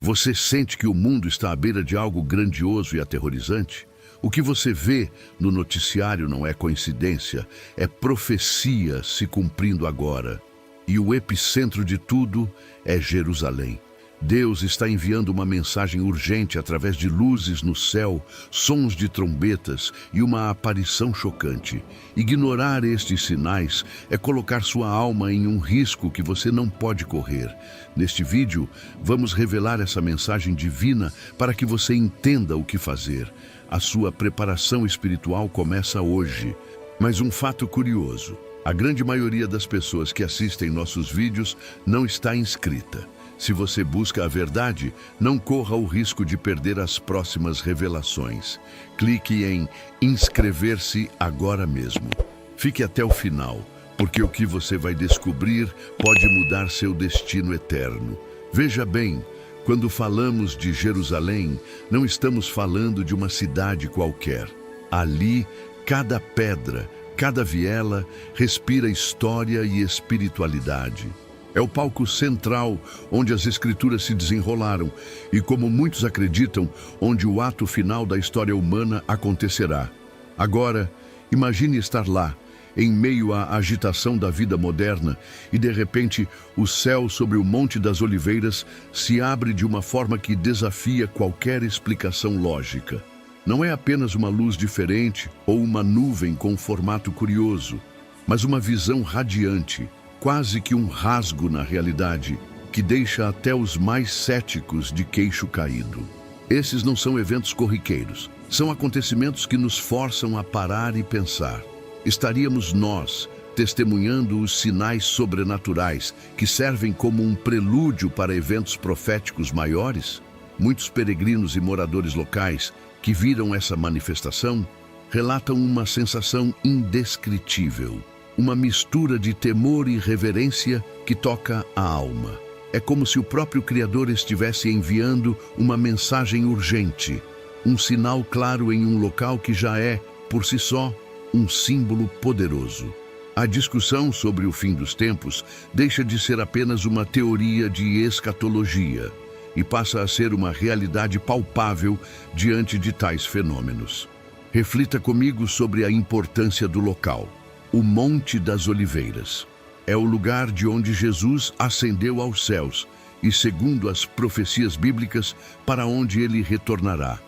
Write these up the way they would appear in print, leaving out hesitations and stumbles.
Você sente que o mundo está à beira de algo grandioso e aterrorizante? O que você vê no noticiário não é coincidência, é profecia se cumprindo agora. E o epicentro de tudo é Jerusalém. Deus está enviando uma mensagem urgente através de luzes no céu, sons de trombetas e uma aparição chocante. Ignorar estes sinais é colocar sua alma em um risco que você não pode correr. Neste vídeo, vamos revelar essa mensagem divina para que você entenda o que fazer. A sua preparação espiritual começa hoje. Mas um fato curioso: a grande maioria das pessoas que assistem nossos vídeos não está inscrita. Se você busca a verdade, não corra o risco de perder as próximas revelações. Clique em inscrever-se agora mesmo. Fique até o final, porque o que você vai descobrir pode mudar seu destino eterno. Veja bem, quando falamos de Jerusalém, não estamos falando de uma cidade qualquer. Ali, cada pedra, cada viela respira história e espiritualidade. É o palco central onde as escrituras se desenrolaram e, como muitos acreditam, onde o ato final da história humana acontecerá. Agora, imagine estar lá, em meio à agitação da vida moderna, e de repente o céu sobre o Monte das Oliveiras se abre de uma forma que desafia qualquer explicação lógica. Não é apenas uma luz diferente ou uma nuvem com formato curioso, mas uma visão radiante, quase que um rasgo na realidade, que deixa até os mais céticos de queixo caído. Esses não são eventos corriqueiros, são acontecimentos que nos forçam a parar e pensar. Estaríamos nós testemunhando os sinais sobrenaturais que servem como um prelúdio para eventos proféticos maiores? Muitos peregrinos e moradores locais que viram essa manifestação relatam uma sensação indescritível. Uma mistura de temor e reverência que toca a alma. É como se o próprio Criador estivesse enviando uma mensagem urgente, um sinal claro em um local que já é, por si só, um símbolo poderoso. A discussão sobre o fim dos tempos deixa de ser apenas uma teoria de escatologia e passa a ser uma realidade palpável diante de tais fenômenos. Reflita comigo sobre a importância do local. O Monte das Oliveiras é o lugar de onde Jesus ascendeu aos céus e, segundo as profecias bíblicas, para onde ele retornará.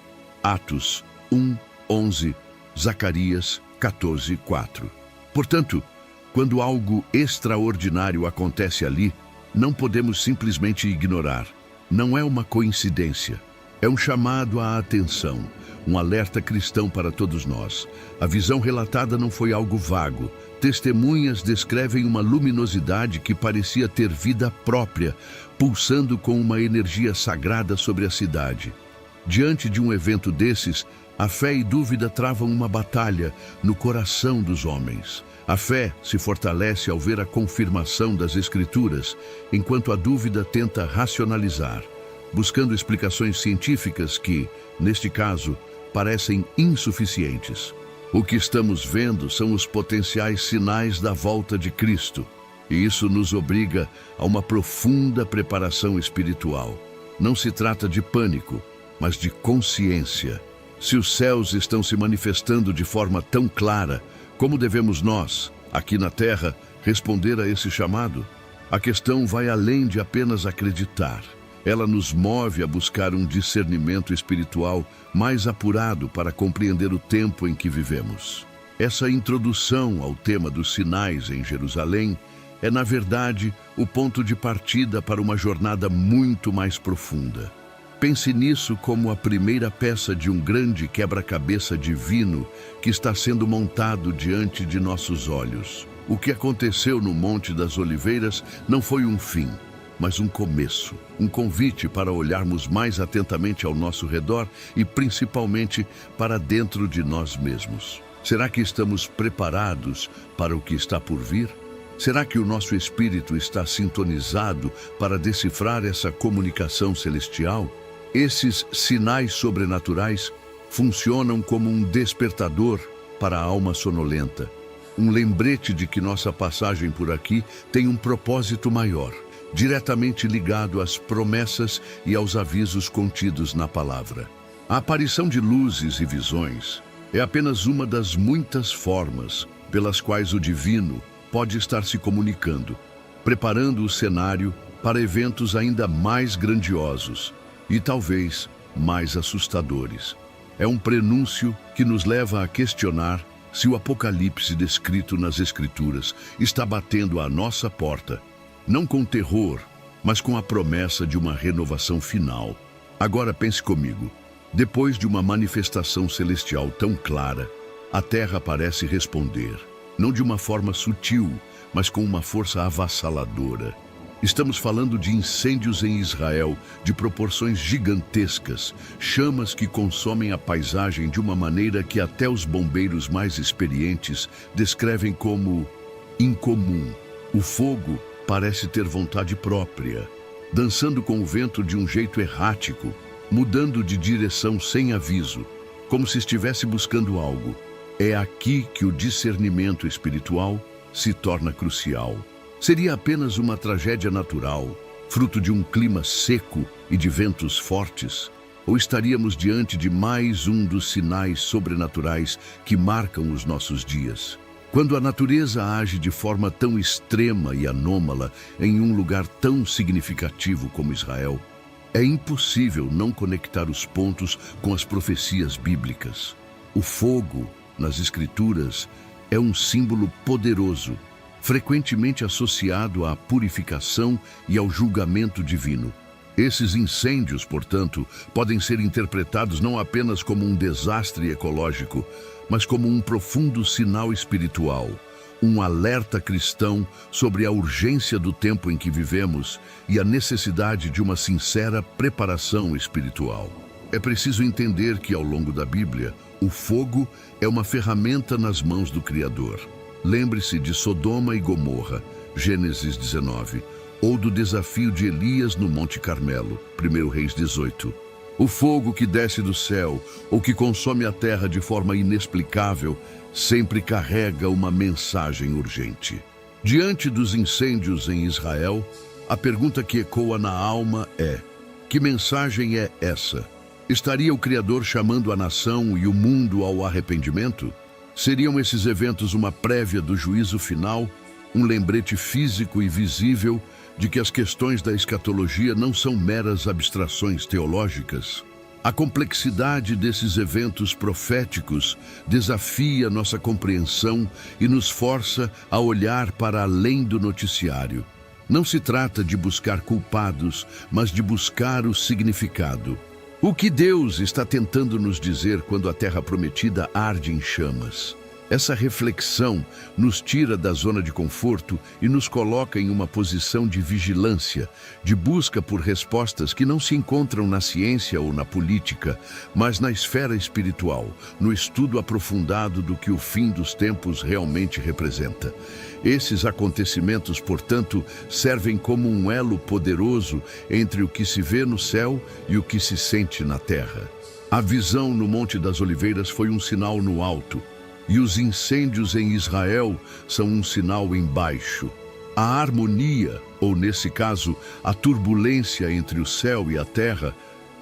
Atos 1:11, Zacarias 14:4. Portanto, quando algo extraordinário acontece ali, não podemos simplesmente ignorar. Não é uma coincidência. É um chamado à atenção, um alerta cristão para todos nós. A visão relatada não foi algo vago. Testemunhas descrevem uma luminosidade que parecia ter vida própria, pulsando com uma energia sagrada sobre a cidade. Diante de um evento desses, a fé e dúvida travam uma batalha no coração dos homens. A fé se fortalece ao ver a confirmação das Escrituras, enquanto a dúvida tenta racionalizar, buscando explicações científicas que, neste caso, parecem insuficientes. O que estamos vendo são os potenciais sinais da volta de Cristo, e isso nos obriga a uma profunda preparação espiritual. Não se trata de pânico, mas de consciência. Se os céus estão se manifestando de forma tão clara, como devemos nós, aqui na Terra, responder a esse chamado? A questão vai além de apenas acreditar. Ela nos move a buscar um discernimento espiritual mais apurado para compreender o tempo em que vivemos. Essa introdução ao tema dos sinais em Jerusalém é, na verdade, o ponto de partida para uma jornada muito mais profunda. Pense nisso como a primeira peça de um grande quebra-cabeça divino que está sendo montado diante de nossos olhos. O que aconteceu no Monte das Oliveiras não foi um fim, mas um começo, um convite para olharmos mais atentamente ao nosso redor e principalmente para dentro de nós mesmos. Será que estamos preparados para o que está por vir? Será que o nosso espírito está sintonizado para decifrar essa comunicação celestial? Esses sinais sobrenaturais funcionam como um despertador para a alma sonolenta, um lembrete de que nossa passagem por aqui tem um propósito maior. diretamente ligado às promessas e aos avisos contidos na palavra. A aparição de luzes e visões é apenas uma das muitas formas pelas quais o divino pode estar se comunicando, preparando o cenário para eventos ainda mais grandiosos e talvez mais assustadores. É um prenúncio que nos leva a questionar se o Apocalipse descrito nas Escrituras está batendo à nossa porta, não com terror, mas com a promessa de uma renovação final. Agora pense comigo. Depois de uma manifestação celestial tão clara, a Terra parece responder, não de uma forma sutil, mas com uma força avassaladora. Estamos falando de incêndios em Israel de proporções gigantescas, chamas que consomem a paisagem de uma maneira que até os bombeiros mais experientes descrevem como incomum. O fogo parece ter vontade própria, dançando com o vento de um jeito errático, mudando de direção sem aviso, como se estivesse buscando algo. É aqui que o discernimento espiritual se torna crucial. Seria apenas uma tragédia natural, fruto de um clima seco e de ventos fortes? Ou estaríamos diante de mais um dos sinais sobrenaturais que marcam os nossos dias? Quando a natureza age de forma tão extrema e anômala em um lugar tão significativo como Israel, é impossível não conectar os pontos com as profecias bíblicas. O fogo, nas Escrituras, é um símbolo poderoso, frequentemente associado à purificação e ao julgamento divino. Esses incêndios, portanto, podem ser interpretados não apenas como um desastre ecológico, mas como um profundo sinal espiritual, um alerta cristão sobre a urgência do tempo em que vivemos e a necessidade de uma sincera preparação espiritual. É preciso entender que, ao longo da Bíblia, o fogo é uma ferramenta nas mãos do Criador. Lembre-se de Sodoma e Gomorra, Gênesis 19, ou do desafio de Elias no Monte Carmelo, 1 Reis 18. O fogo que desce do céu ou que consome a terra de forma inexplicável sempre carrega uma mensagem urgente. Diante dos incêndios em Israel, a pergunta que ecoa na alma é: que mensagem é essa? Estaria o Criador chamando a nação e o mundo ao arrependimento? Seriam esses eventos uma prévia do juízo final, um lembrete físico e visível de que as questões da escatologia não são meras abstrações teológicas? A complexidade desses eventos proféticos desafia nossa compreensão e nos força a olhar para além do noticiário. Não se trata de buscar culpados, mas de buscar o significado. O que Deus está tentando nos dizer quando a terra prometida arde em chamas? Essa reflexão nos tira da zona de conforto e nos coloca em uma posição de vigilância, de busca por respostas que não se encontram na ciência ou na política, mas na esfera espiritual, no estudo aprofundado do que o fim dos tempos realmente representa. Esses acontecimentos, portanto, servem como um elo poderoso entre o que se vê no céu e o que se sente na terra. A visão no Monte das Oliveiras foi um sinal no alto, e os incêndios em Israel são um sinal embaixo. A harmonia, ou nesse caso, a turbulência entre o céu e a terra,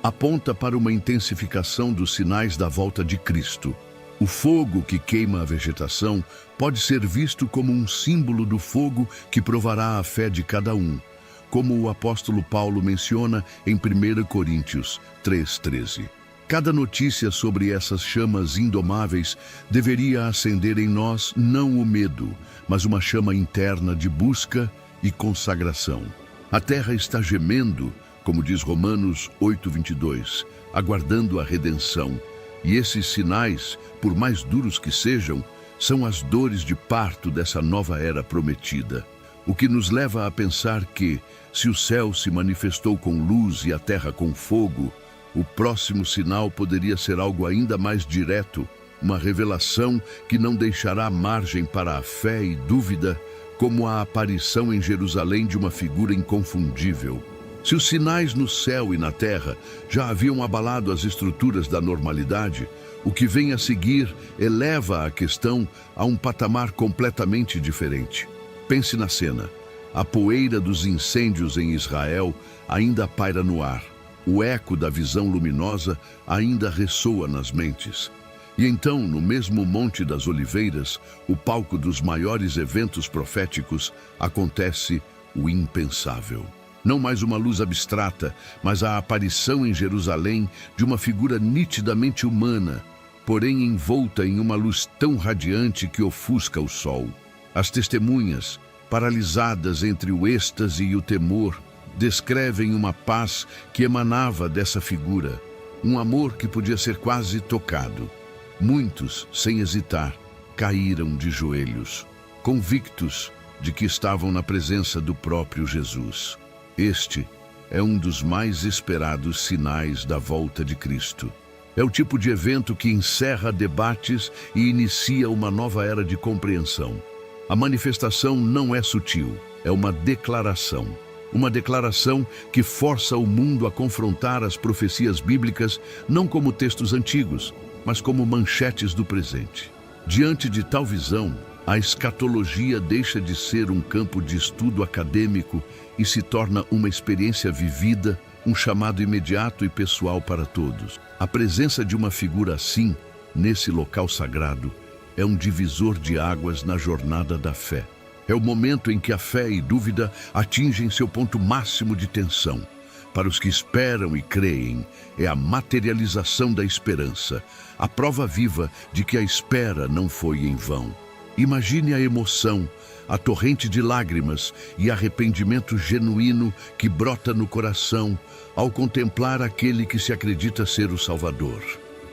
aponta para uma intensificação dos sinais da volta de Cristo. O fogo que queima a vegetação pode ser visto como um símbolo do fogo que provará a fé de cada um, como o apóstolo Paulo menciona em 1 Coríntios 3:13. Cada notícia sobre essas chamas indomáveis deveria acender em nós não o medo, mas uma chama interna de busca e consagração. A terra está gemendo, como diz Romanos 8:22, aguardando a redenção. E esses sinais, por mais duros que sejam, são as dores de parto dessa nova era prometida. O que nos leva a pensar que, se o céu se manifestou com luz e a terra com fogo, o próximo sinal poderia ser algo ainda mais direto, uma revelação que não deixará margem para a fé e dúvida, como a aparição em Jerusalém de uma figura inconfundível. Se os sinais no céu e na terra já haviam abalado as estruturas da normalidade, o que vem a seguir eleva a questão a um patamar completamente diferente. Pense na cena. A poeira dos incêndios em Israel ainda paira no ar. O eco da visão luminosa ainda ressoa nas mentes. E então, no mesmo Monte das Oliveiras, o palco dos maiores eventos proféticos, acontece o impensável. Não mais uma luz abstrata, mas a aparição em Jerusalém de uma figura nitidamente humana, porém envolta em uma luz tão radiante que ofusca o sol. As testemunhas, paralisadas entre o êxtase e o temor, descrevem uma paz que emanava dessa figura, um amor que podia ser quase tocado. Muitos, sem hesitar, caíram de joelhos, convictos de que estavam na presença do próprio Jesus. Este é um dos mais esperados sinais da volta de Cristo. É o tipo de evento que encerra debates e inicia uma nova era de compreensão. A manifestação não é sutil, é uma declaração. Uma declaração que força o mundo a confrontar as profecias bíblicas não como textos antigos, mas como manchetes do presente. Diante de tal visão, a escatologia deixa de ser um campo de estudo acadêmico e se torna uma experiência vivida, um chamado imediato e pessoal para todos. A presença de uma figura assim, nesse local sagrado, é um divisor de águas na jornada da fé. É o momento em que a fé e dúvida atingem seu ponto máximo de tensão. Para os que esperam e creem, é a materialização da esperança, a prova viva de que a espera não foi em vão. Imagine a emoção, a torrente de lágrimas e arrependimento genuíno que brota no coração ao contemplar aquele que se acredita ser o Salvador.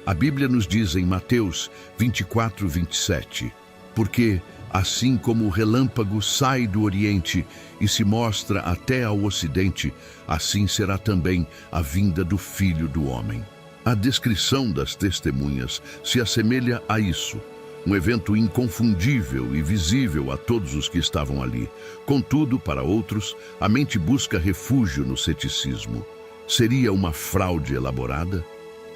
A Bíblia nos diz em Mateus 24, 27, porque assim como o relâmpago sai do Oriente e se mostra até ao Ocidente, assim será também a vinda do Filho do Homem. A descrição das testemunhas se assemelha a isso. Um evento inconfundível e visível a todos os que estavam ali. Contudo, para outros, a mente busca refúgio no ceticismo. Seria uma fraude elaborada?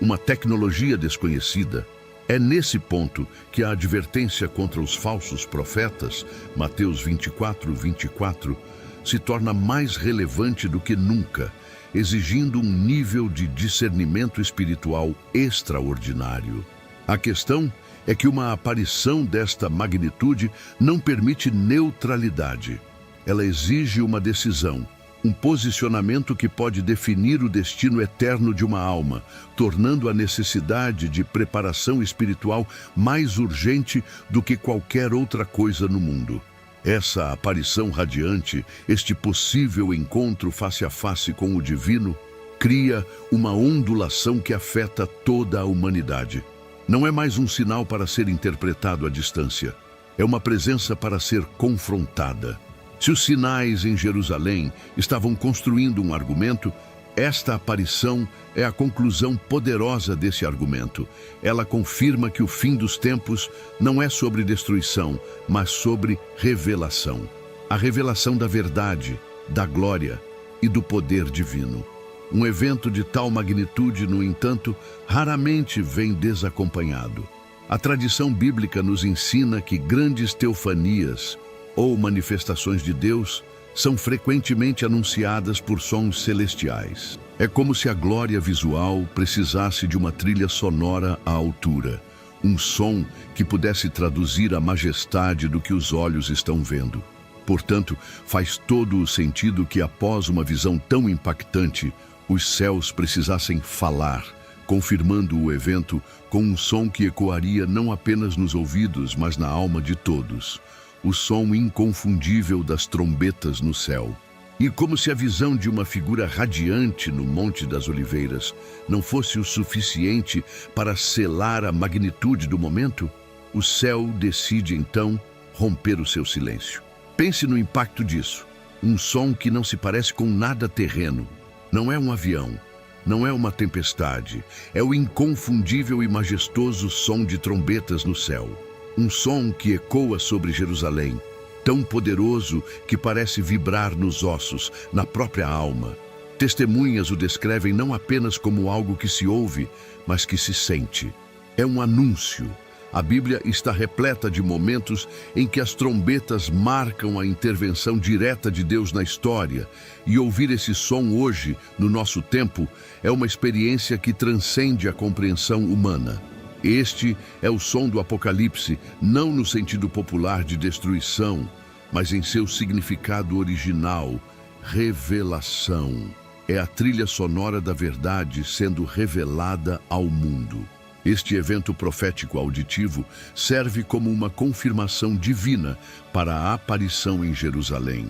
Uma tecnologia desconhecida? É nesse ponto que a advertência contra os falsos profetas, Mateus 24, 24, se torna mais relevante do que nunca, exigindo um nível de discernimento espiritual extraordinário. A questão é que uma aparição desta magnitude não permite neutralidade. Ela exige uma decisão, um posicionamento que pode definir o destino eterno de uma alma, tornando a necessidade de preparação espiritual mais urgente do que qualquer outra coisa no mundo. Essa aparição radiante, este possível encontro face a face com o divino, cria uma ondulação que afeta toda a humanidade. Não é mais um sinal para ser interpretado à distância. É uma presença para ser confrontada. Se os sinais em Jerusalém estavam construindo um argumento, esta aparição é a conclusão poderosa desse argumento. Ela confirma que o fim dos tempos não é sobre destruição, mas sobre revelação. A revelação da verdade, da glória e do poder divino. Um evento de tal magnitude, no entanto, raramente vem desacompanhado. A tradição bíblica nos ensina que grandes teofanias, ou manifestações de Deus, são frequentemente anunciadas por sons celestiais. É como se a glória visual precisasse de uma trilha sonora à altura, um som que pudesse traduzir a majestade do que os olhos estão vendo. Portanto, faz todo o sentido que após uma visão tão impactante, os céus precisassem falar, confirmando o evento com um som que ecoaria não apenas nos ouvidos, mas na alma de todos. O som inconfundível das trombetas no céu. E como se a visão de uma figura radiante no Monte das Oliveiras não fosse o suficiente para selar a magnitude do momento, o céu decide então romper o seu silêncio. Pense no impacto disso. Um som que não se parece com nada terreno. Não é um avião, não é uma tempestade. É o inconfundível e majestoso som de trombetas no céu. Um som que ecoa sobre Jerusalém, tão poderoso que parece vibrar nos ossos, na própria alma. Testemunhas o descrevem não apenas como algo que se ouve, mas que se sente. É um anúncio. A Bíblia está repleta de momentos em que as trombetas marcam a intervenção direta de Deus na história, e ouvir esse som hoje, no nosso tempo, é uma experiência que transcende a compreensão humana. Este é o som do Apocalipse, não no sentido popular de destruição, mas em seu significado original, revelação. É a trilha sonora da verdade sendo revelada ao mundo. Este evento profético auditivo serve como uma confirmação divina para a aparição em Jerusalém,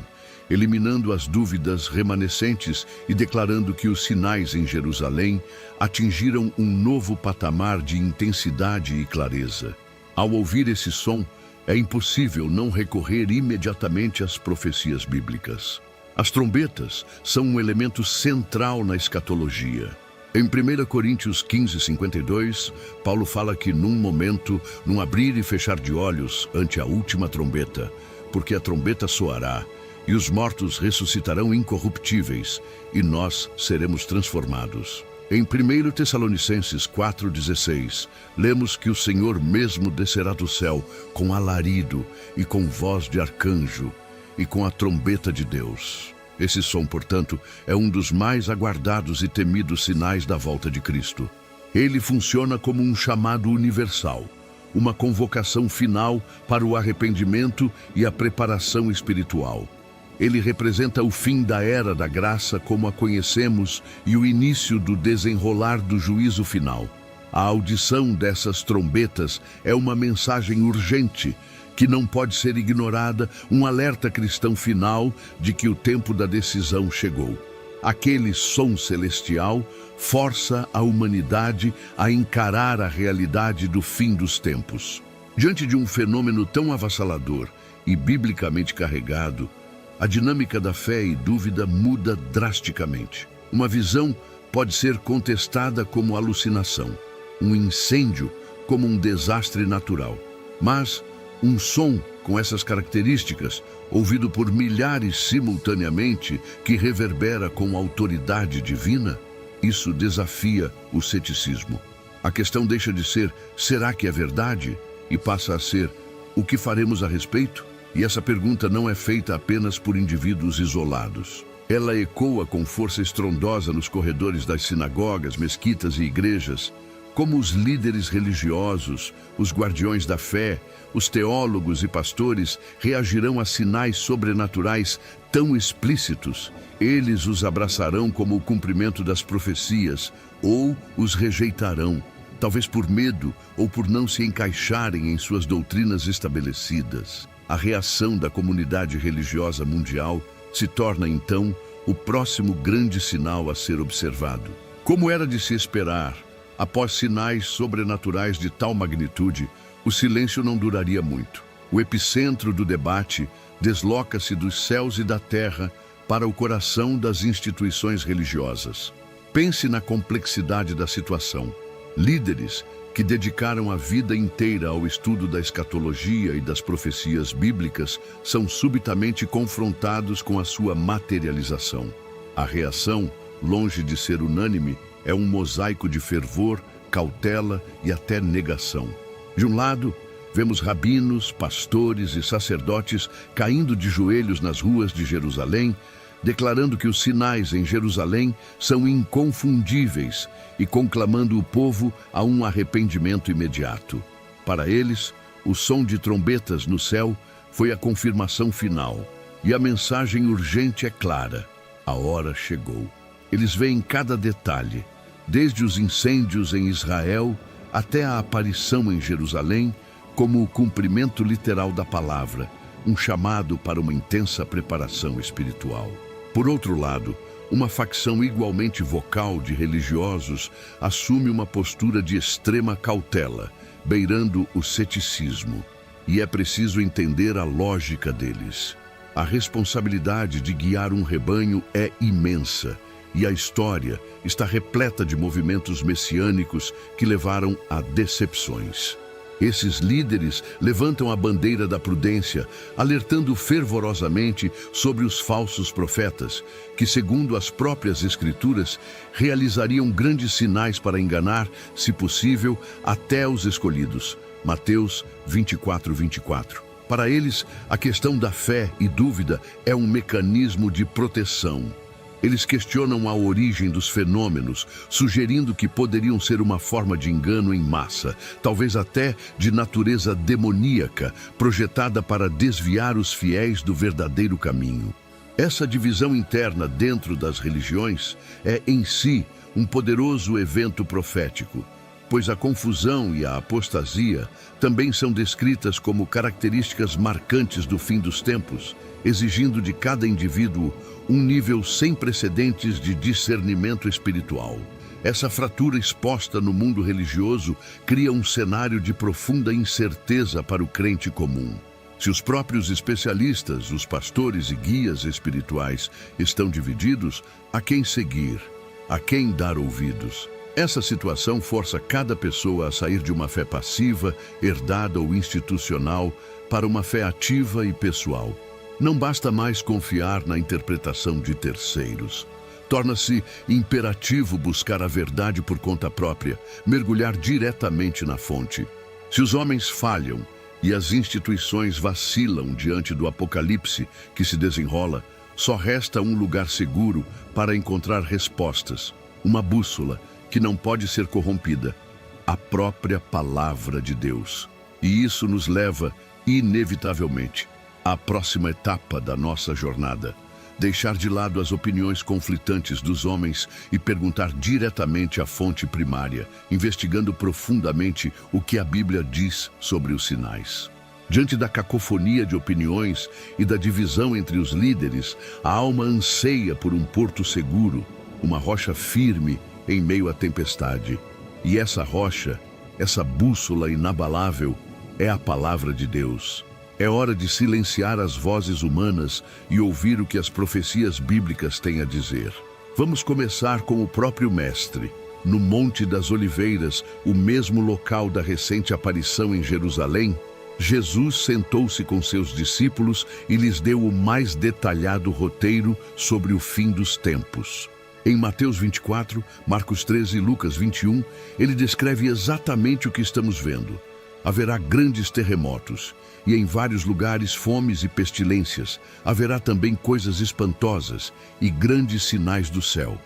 eliminando as dúvidas remanescentes e declarando que os sinais em Jerusalém atingiram um novo patamar de intensidade e clareza. Ao ouvir esse som, é impossível não recorrer imediatamente às profecias bíblicas. As trombetas são um elemento central na escatologia. Em 1 Coríntios 15:52, Paulo fala que num momento, num abrir e fechar de olhos ante a última trombeta, porque a trombeta soará, e os mortos ressuscitarão incorruptíveis, e nós seremos transformados. Em 1 Tessalonicenses 4:16, lemos que o Senhor mesmo descerá do céu com alarido e com voz de arcanjo e com a trombeta de Deus. Esse som, portanto, é um dos mais aguardados e temidos sinais da volta de Cristo. Ele funciona como um chamado universal, uma convocação final para o arrependimento e a preparação espiritual. Ele representa o fim da era da graça como a conhecemos e o início do desenrolar do juízo final. A audição dessas trombetas é uma mensagem urgente que não pode ser ignorada, um alerta cristão final de que o tempo da decisão chegou. Aquele som celestial força a humanidade a encarar a realidade do fim dos tempos. Diante de um fenômeno tão avassalador e biblicamente carregado, a dinâmica da fé e dúvida muda drasticamente. Uma visão pode ser contestada como alucinação, um incêndio como um desastre natural. Mas um som com essas características, ouvido por milhares simultaneamente, que reverbera com autoridade divina, isso desafia o ceticismo. A questão deixa de ser, será que é verdade? E passa a ser, o que faremos a respeito? E essa pergunta não é feita apenas por indivíduos isolados. Ela ecoa com força estrondosa nos corredores das sinagogas, mesquitas e igrejas. Como os líderes religiosos, os guardiões da fé, os teólogos e pastores reagirão a sinais sobrenaturais tão explícitos, eles os abraçarão como o cumprimento das profecias ou os rejeitarão, talvez por medo ou por não se encaixarem em suas doutrinas estabelecidas. A reação da comunidade religiosa mundial se torna, então, o próximo grande sinal a ser observado. Como era de se esperar, após sinais sobrenaturais de tal magnitude, o silêncio não duraria muito. O epicentro do debate desloca-se dos céus e da terra para o coração das instituições religiosas. Pense na complexidade da situação. Líderes que dedicaram a vida inteira ao estudo da escatologia e das profecias bíblicas são subitamente confrontados com a sua materialização. A reação, longe de ser unânime, é um mosaico de fervor, cautela e até negação. De um lado, vemos rabinos, pastores e sacerdotes caindo de joelhos nas ruas de Jerusalém, declarando que os sinais em Jerusalém são inconfundíveis e conclamando o povo a um arrependimento imediato. Para eles, o som de trombetas no céu foi a confirmação final, e a mensagem urgente é clara: a hora chegou. Eles veem cada detalhe, desde os incêndios em Israel até a aparição em Jerusalém, como o cumprimento literal da palavra, um chamado para uma intensa preparação espiritual. Por outro lado, uma facção igualmente vocal de religiosos assume uma postura de extrema cautela, beirando o ceticismo. E é preciso entender a lógica deles. A responsabilidade de guiar um rebanho é imensa, e a história está repleta de movimentos messiânicos que levaram a decepções. Esses líderes levantam a bandeira da prudência, alertando fervorosamente sobre os falsos profetas, que, segundo as próprias Escrituras, realizariam grandes sinais para enganar, se possível, até os escolhidos. Mateus 24:24. Para eles, a questão da fé e dúvida é um mecanismo de proteção. Eles questionam a origem dos fenômenos, sugerindo que poderiam ser uma forma de engano em massa, talvez até de natureza demoníaca, projetada para desviar os fiéis do verdadeiro caminho. Essa divisão interna dentro das religiões é, em si, um poderoso evento profético, pois a confusão e a apostasia também são descritas como características marcantes do fim dos tempos, exigindo de cada indivíduo um nível sem precedentes de discernimento espiritual. Essa fratura exposta no mundo religioso cria um cenário de profunda incerteza para o crente comum. Se os próprios especialistas, os pastores e guias espirituais estão divididos, a quem seguir? A quem dar ouvidos? Essa situação força cada pessoa a sair de uma fé passiva, herdada ou institucional, para uma fé ativa e pessoal. Não basta mais confiar na interpretação de terceiros. Torna-se imperativo buscar a verdade por conta própria, mergulhar diretamente na fonte. Se os homens falham e as instituições vacilam diante do apocalipse que se desenrola, só resta um lugar seguro para encontrar respostas, uma bússola que não pode ser corrompida, a própria palavra de Deus. E isso nos leva, inevitavelmente, à próxima etapa da nossa jornada. Deixar de lado as opiniões conflitantes dos homens e perguntar diretamente à fonte primária, investigando profundamente o que a Bíblia diz sobre os sinais. Diante da cacofonia de opiniões e da divisão entre os líderes, a alma anseia por um porto seguro, uma rocha firme em meio à tempestade. E essa rocha, essa bússola inabalável, é a palavra de Deus. É hora de silenciar as vozes humanas e ouvir o que as profecias bíblicas têm a dizer. Vamos começar com o próprio Mestre. No Monte das Oliveiras, o mesmo local da recente aparição em Jerusalém, Jesus sentou-se com seus discípulos e lhes deu o mais detalhado roteiro sobre o fim dos tempos. Em Mateus 24, Marcos 13 e Lucas 21, ele descreve exatamente o que estamos vendo. Haverá grandes terremotos, e em vários lugares fomes e pestilências. Haverá também coisas espantosas e grandes sinais do céu.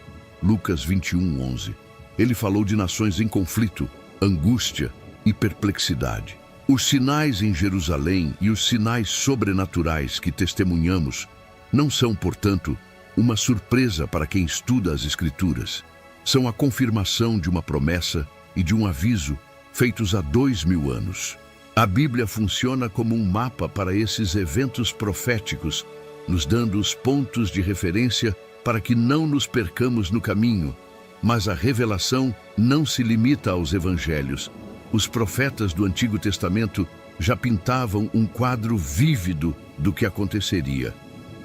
Lucas 21:11. Ele falou de nações em conflito, angústia e perplexidade. Os sinais em Jerusalém e os sinais sobrenaturais que testemunhamos não são, portanto, uma surpresa para quem estuda as Escrituras. São a confirmação de uma promessa e de um aviso feitos há 2000 anos. A Bíblia funciona como um mapa para esses eventos proféticos, nos dando os pontos de referência para que não nos percamos no caminho. Mas a revelação não se limita aos evangelhos. Os profetas do Antigo Testamento já pintavam um quadro vívido do que aconteceria.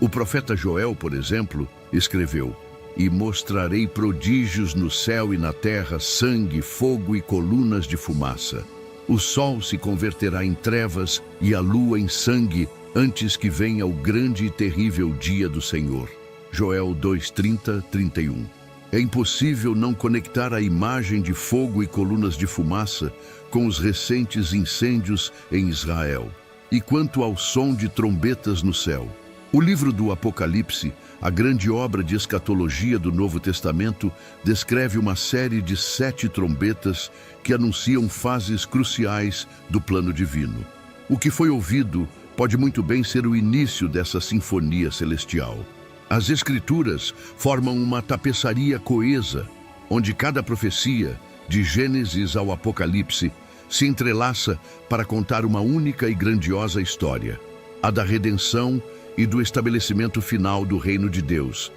O profeta Joel, por exemplo, escreveu: "E mostrarei prodígios no céu e na terra, sangue, fogo e colunas de fumaça. O sol se converterá em trevas e a lua em sangue, antes que venha o grande e terrível dia do Senhor." Joel 2:30, 31. É impossível não conectar a imagem de fogo e colunas de fumaça com os recentes incêndios em Israel. E quanto ao som de trombetas no céu? O livro do Apocalipse, a grande obra de escatologia do Novo Testamento, descreve uma série de 7 trombetas que anunciam fases cruciais do plano divino. O que foi ouvido pode muito bem ser o início dessa sinfonia celestial. As Escrituras formam uma tapeçaria coesa, onde cada profecia, de Gênesis ao Apocalipse, se entrelaça para contar uma única e grandiosa história, a da redenção e do estabelecimento final do reino de Deus,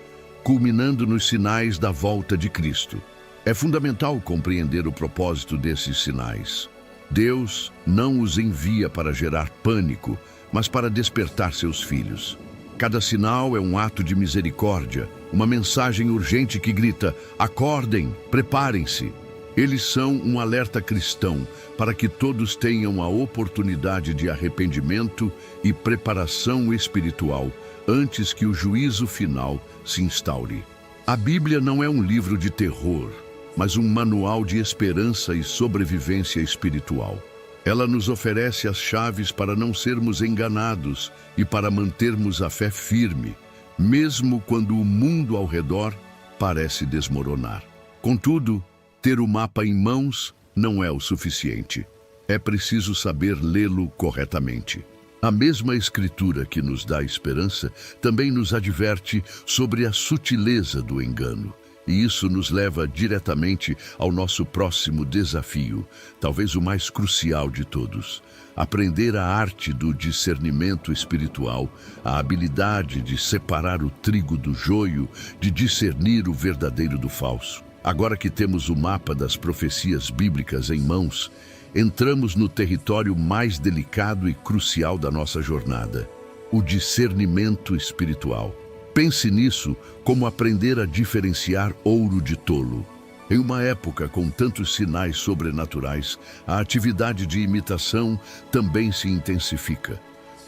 culminando nos sinais da volta de Cristo. É fundamental compreender o propósito desses sinais. Deus não os envia para gerar pânico, mas para despertar seus filhos. Cada sinal é um ato de misericórdia, uma mensagem urgente que grita: acordem, preparem-se. Eles são um alerta cristão para que todos tenham a oportunidade de arrependimento e preparação espiritual antes que o juízo final se instaure. A Bíblia não é um livro de terror, mas um manual de esperança e sobrevivência espiritual. Ela nos oferece as chaves para não sermos enganados e para mantermos a fé firme, mesmo quando o mundo ao redor parece desmoronar. Contudo, ter o mapa em mãos não é o suficiente. É preciso saber lê-lo corretamente. A mesma Escritura que nos dá esperança também nos adverte sobre a sutileza do engano. E isso nos leva diretamente ao nosso próximo desafio, talvez o mais crucial de todos: aprender a arte do discernimento espiritual, a habilidade de separar o trigo do joio, de discernir o verdadeiro do falso. Agora que temos o mapa das profecias bíblicas em mãos, entramos no território mais delicado e crucial da nossa jornada: o discernimento espiritual. Pense nisso como aprender a diferenciar ouro de tolo. Em uma época com tantos sinais sobrenaturais, a atividade de imitação também se intensifica.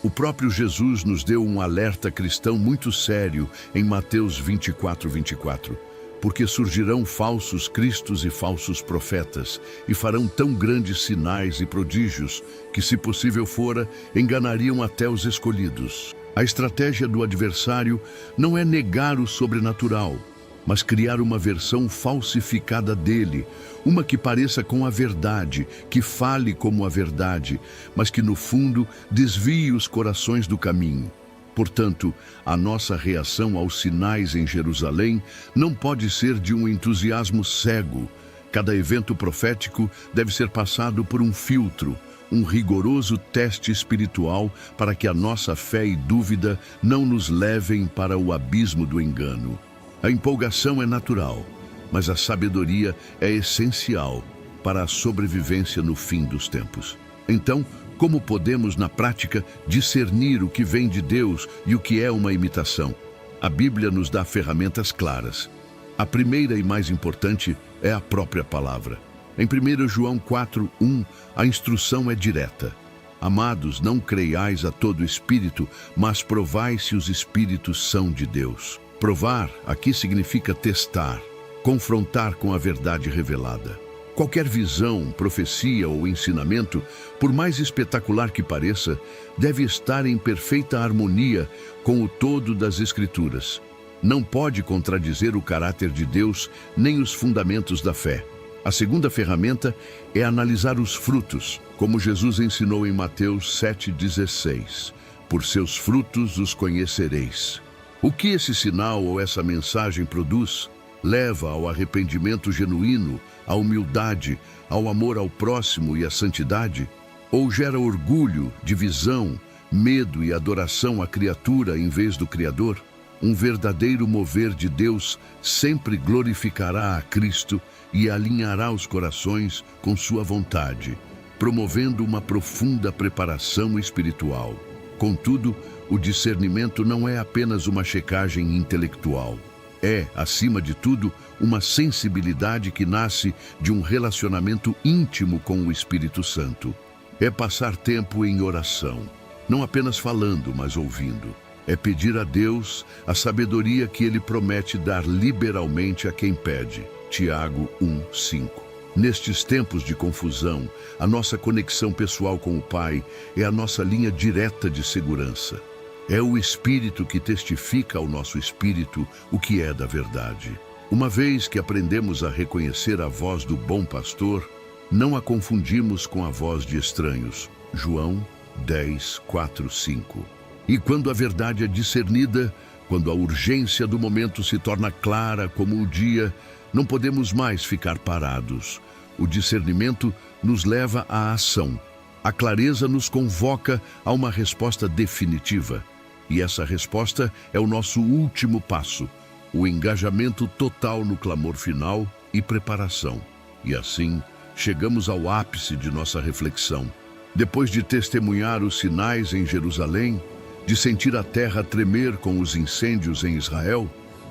O próprio Jesus nos deu um alerta cristão muito sério em Mateus 24:24. Porque surgirão falsos cristos e falsos profetas, e farão tão grandes sinais e prodígios, que, se possível fora, enganariam até os escolhidos. A estratégia do adversário não é negar o sobrenatural, mas criar uma versão falsificada dele, uma que pareça com a verdade, que fale como a verdade, mas que no fundo desvie os corações do caminho. Portanto, a nossa reação aos sinais em Jerusalém não pode ser de um entusiasmo cego. Cada evento profético deve ser passado por um filtro, um rigoroso teste espiritual para que a nossa fé e dúvida não nos levem para o abismo do engano. A empolgação é natural, mas a sabedoria é essencial para a sobrevivência no fim dos tempos. Então, como podemos, na prática, discernir o que vem de Deus e o que é uma imitação? A Bíblia nos dá ferramentas claras. A primeira e mais importante é a própria palavra. Em 1 João 4:1, a instrução é direta. Amados, não creiais a todo espírito, mas provai se os espíritos são de Deus. Provar aqui significa testar, confrontar com a verdade revelada. Qualquer visão, profecia ou ensinamento, por mais espetacular que pareça, deve estar em perfeita harmonia com o todo das Escrituras. Não pode contradizer o caráter de Deus nem os fundamentos da fé. A segunda ferramenta é analisar os frutos, como Jesus ensinou em Mateus 7,16. Por seus frutos os conhecereis. O que esse sinal ou essa mensagem produz? Leva ao arrependimento genuíno, à humildade, ao amor ao próximo e à santidade? Ou gera orgulho, divisão, medo e adoração à criatura em vez do Criador? Um verdadeiro mover de Deus sempre glorificará a Cristo e alinhará os corações com sua vontade, promovendo uma profunda preparação espiritual. Contudo, o discernimento não é apenas uma checagem intelectual. É, acima de tudo, uma sensibilidade que nasce de um relacionamento íntimo com o Espírito Santo. É passar tempo em oração, não apenas falando, mas ouvindo. É pedir a Deus a sabedoria que Ele promete dar liberalmente a quem pede. Tiago 1:5. Nestes tempos de confusão, a nossa conexão pessoal com o Pai é a nossa linha direta de segurança. É o Espírito que testifica ao nosso espírito o que é da verdade. Uma vez que aprendemos a reconhecer a voz do bom pastor, não a confundimos com a voz de estranhos. João 10:4-5. E quando a verdade é discernida, quando a urgência do momento se torna clara como o dia, não podemos mais ficar parados. O discernimento nos leva à ação. A clareza nos convoca a uma resposta definitiva. E essa resposta é o nosso último passo, o engajamento total no clamor final e preparação. E assim, chegamos ao ápice de nossa reflexão. Depois de testemunhar os sinais em Jerusalém, de sentir a terra tremer com os incêndios em Israel,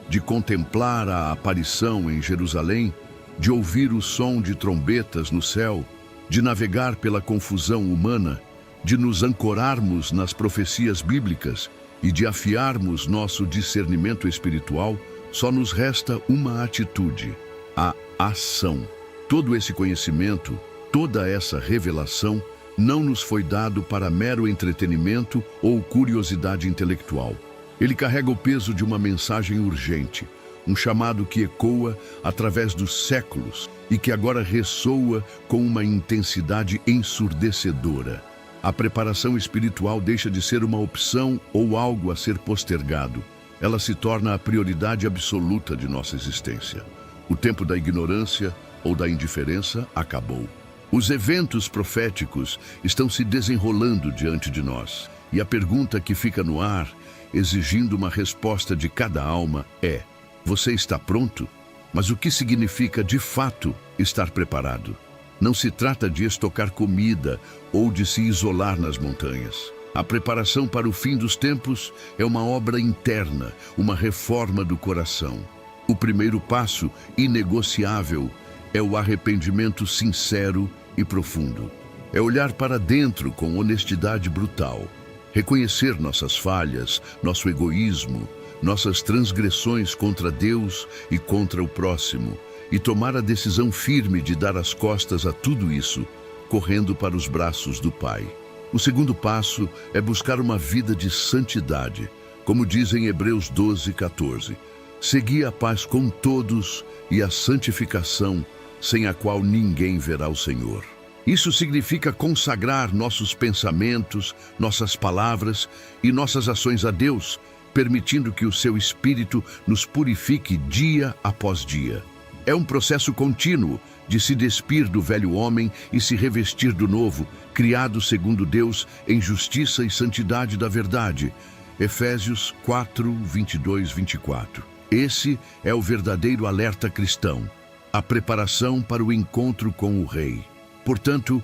de contemplar a aparição em Jerusalém, de ouvir o som de trombetas no céu, de navegar pela confusão humana, de nos ancorarmos nas profecias bíblicas e de afiarmos nosso discernimento espiritual, só nos resta uma atitude: a ação. Todo esse conhecimento, toda essa revelação não nos foi dado para mero entretenimento ou curiosidade intelectual. Ele carrega o peso de uma mensagem urgente, um chamado que ecoa através dos séculos e que agora ressoa com uma intensidade ensurdecedora. A preparação espiritual deixa de ser uma opção ou algo a ser postergado. Ela se torna a prioridade absoluta de nossa existência. O tempo da ignorância ou da indiferença acabou. Os eventos proféticos estão se desenrolando diante de nós. E a pergunta que fica no ar, exigindo uma resposta de cada alma, é: você está pronto? Mas o que significa, de fato, estar preparado? Não se trata de estocar comida ou de se isolar nas montanhas. A preparação para o fim dos tempos é uma obra interna, uma reforma do coração. O primeiro passo, inegociável, é o arrependimento sincero e profundo. É olhar para dentro com honestidade brutal, reconhecer nossas falhas, nosso egoísmo, nossas transgressões contra Deus e contra o próximo, e tomar a decisão firme de dar as costas a tudo isso, correndo para os braços do Pai. O segundo passo é buscar uma vida de santidade, como diz em Hebreus 12:14. Segui a paz com todos e a santificação, sem a qual ninguém verá o Senhor. Isso significa consagrar nossos pensamentos, nossas palavras e nossas ações a Deus, permitindo que o seu Espírito nos purifique dia após dia. É um processo contínuo de se despir do velho homem e se revestir do novo, criado segundo Deus em justiça e santidade da verdade. Efésios 4:22-24. Esse é o verdadeiro alerta cristão, a preparação para o encontro com o Rei. Portanto,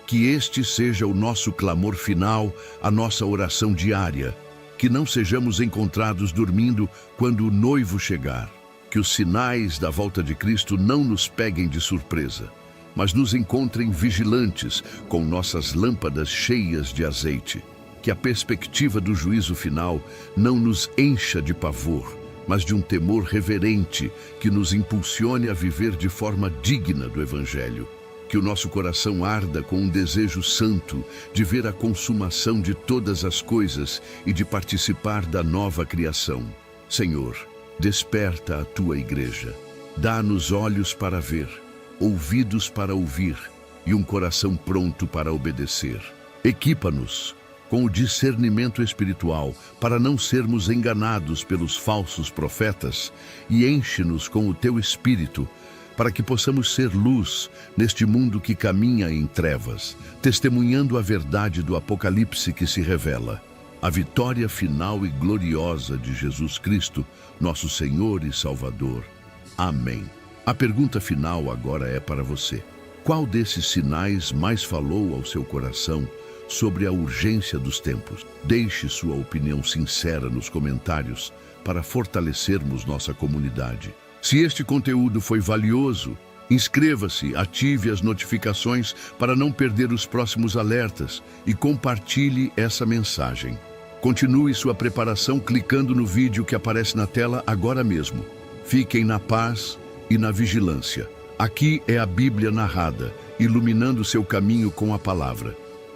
que este seja o nosso clamor final, a nossa oração diária, que não sejamos encontrados dormindo quando o noivo chegar. Que os sinais da volta de Cristo não nos peguem de surpresa, mas nos encontrem vigilantes, com nossas lâmpadas cheias de azeite. Que a perspectiva do juízo final não nos encha de pavor, mas de um temor reverente que nos impulsione a viver de forma digna do Evangelho. Que o nosso coração arda com um desejo santo de ver a consumação de todas as coisas e de participar da nova criação. Senhor, desperta a tua igreja. Dá-nos olhos para ver, ouvidos para ouvir e um coração pronto para obedecer. Equipa-nos com o discernimento espiritual para não sermos enganados pelos falsos profetas e enche-nos com o teu Espírito para que possamos ser luz neste mundo que caminha em trevas, testemunhando a verdade do Apocalipse que se revela, a vitória final e gloriosa de Jesus Cristo, nosso Senhor e Salvador. Amém. A pergunta final agora é para você. Qual desses sinais mais falou ao seu coração sobre a urgência dos tempos? Deixe sua opinião sincera nos comentários para fortalecermos nossa comunidade. Se este conteúdo foi valioso, inscreva-se, ative as notificações para não perder os próximos alertas e compartilhe essa mensagem. Continue sua preparação clicando no vídeo que aparece na tela agora mesmo. Fiquem na paz e na vigilância. Aqui é a Bíblia narrada, iluminando seu caminho com a palavra.